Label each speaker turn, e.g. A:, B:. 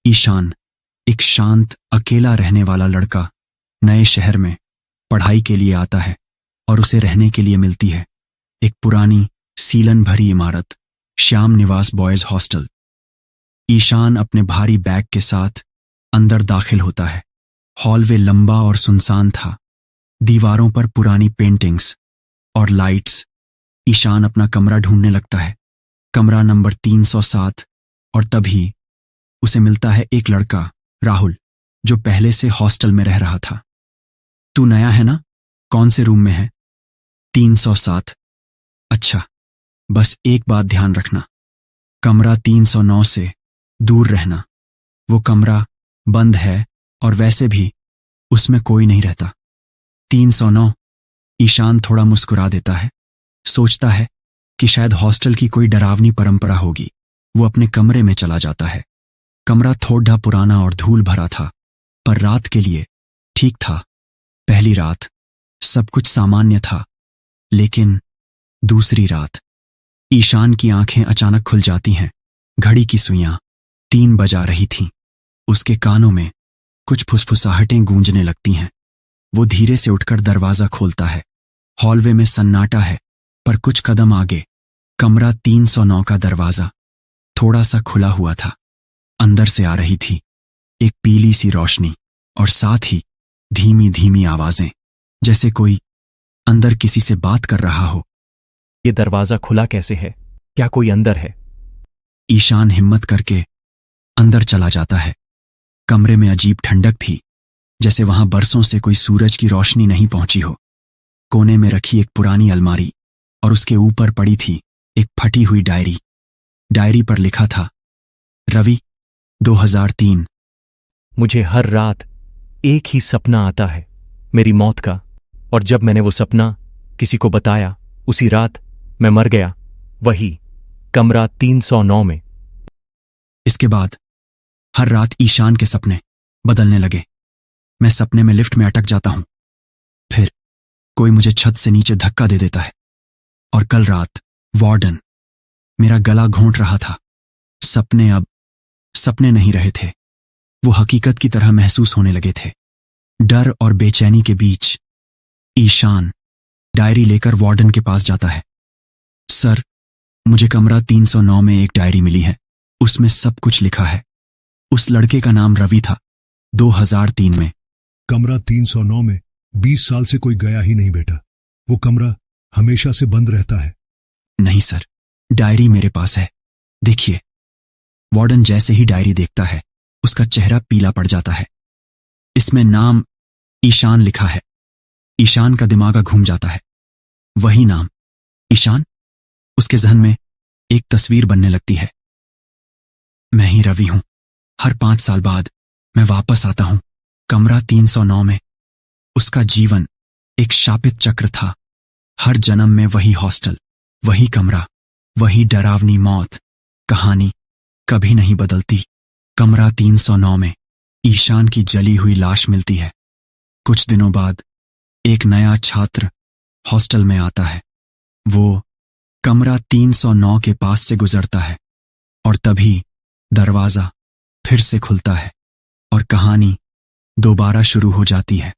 A: ईशान, एक शांत अकेला रहने वाला लड़का, नए शहर में पढ़ाई के लिए आता है और उसे रहने के लिए मिलती है एक पुरानी सीलन भरी इमारत, श्याम निवास बॉयज हॉस्टल। ईशान अपने भारी बैग के साथ अंदर दाखिल होता है। हॉलवे लंबा और सुनसान था, दीवारों पर पुरानी पेंटिंग्स और लाइट्स। ईशान अपना कमरा ढूंढने लगता है, कमरा नंबर 307, और तभी उसे मिलता है एक लड़का, राहुल, जो पहले से हॉस्टल में रह रहा था। तू नया है ना? कौन से रूम में है? 307। अच्छा, बस एक बात ध्यान रखना, कमरा 309 से दूर रहना। वो कमरा बंद है और वैसे भी उसमें कोई नहीं रहता। 309। ईशान थोड़ा मुस्कुरा देता है, सोचता है कि शायद हॉस्टल की कोई डरावनी परंपरा होगी। वो अपने कमरे में चला जाता है। कमरा थोड़ा पुराना और धूल भरा था, पर रात के लिए ठीक था। पहली रात सब कुछ सामान्य था, लेकिन दूसरी रात ईशान की आंखें अचानक खुल जाती हैं। घड़ी की सुइयां 3 बजा रही थीं। उसके कानों में कुछ फुसफुसाहटें गूंजने लगती हैं। वो धीरे से उठकर दरवाजा खोलता है। हॉलवे में सन्नाटा है, पर कुछ कदम आगे कमरा 309 का दरवाजा थोड़ा सा खुला हुआ था। अंदर से आ रही थी एक पीली सी रोशनी और साथ ही धीमी धीमी आवाजें, जैसे कोई अंदर किसी से बात कर रहा हो।
B: ये दरवाजा खुला कैसे है? क्या कोई अंदर है?
A: ईशान हिम्मत करके अंदर चला जाता है। कमरे में अजीब ठंडक थी, जैसे वहां बरसों से कोई सूरज की रोशनी नहीं पहुंची हो। कोने में रखी एक पुरानी अलमारी और उसके ऊपर पड़ी थी एक फटी हुई डायरी। डायरी पर लिखा था, रवि, 2003।
B: मुझे हर रात एक ही सपना आता है, मेरी मौत का, और जब मैंने वो सपना किसी को बताया, उसी रात मैं मर गया, वही कमरा 309 में।
A: इसके बाद हर रात ईशान के सपने बदलने लगे। मैं सपने में लिफ्ट में अटक जाता हूं, फिर कोई मुझे छत से नीचे धक्का दे देता है, और कल रात वार्डन मेरा गला घोंट रहा था। सपने अब सपने नहीं रहे थे, वो हकीकत की तरह महसूस होने लगे थे। डर और बेचैनी के बीच ईशान डायरी लेकर वार्डन के पास जाता है। सर, मुझे कमरा 309 में एक डायरी मिली है, उसमें सब कुछ लिखा है। उस लड़के का नाम रवि था, 2003 में।
C: कमरा 309 में 20 साल से कोई गया ही नहीं बेटा। वो कमरा हमेशा से बंद रहता है।
A: नहीं सर, डायरी मेरे पास है, देखिए। वार्डन जैसे ही डायरी देखता है, उसका चेहरा पीला पड़ जाता है। इसमें नाम ईशान लिखा है। ईशान का दिमाग घूम जाता है। वही नाम, ईशान। उसके जहन में एक तस्वीर बनने लगती है। मैं ही रवि हूं। हर 5 साल बाद मैं वापस आता हूं, कमरा 309 में। उसका जीवन एक शापित चक्र था। हर जन्म में वही हॉस्टल, वही कमरा, वही डरावनी मौत। कहानी कभी नहीं बदलती। कमरा 309 में ईशान की जली हुई लाश मिलती है। कुछ दिनों बाद एक नया छात्र हॉस्टल में आता है। वो कमरा 309 के पास से गुजरता है, और तभी दरवाजा फिर से खुलता है और कहानी दोबारा शुरू हो जाती है।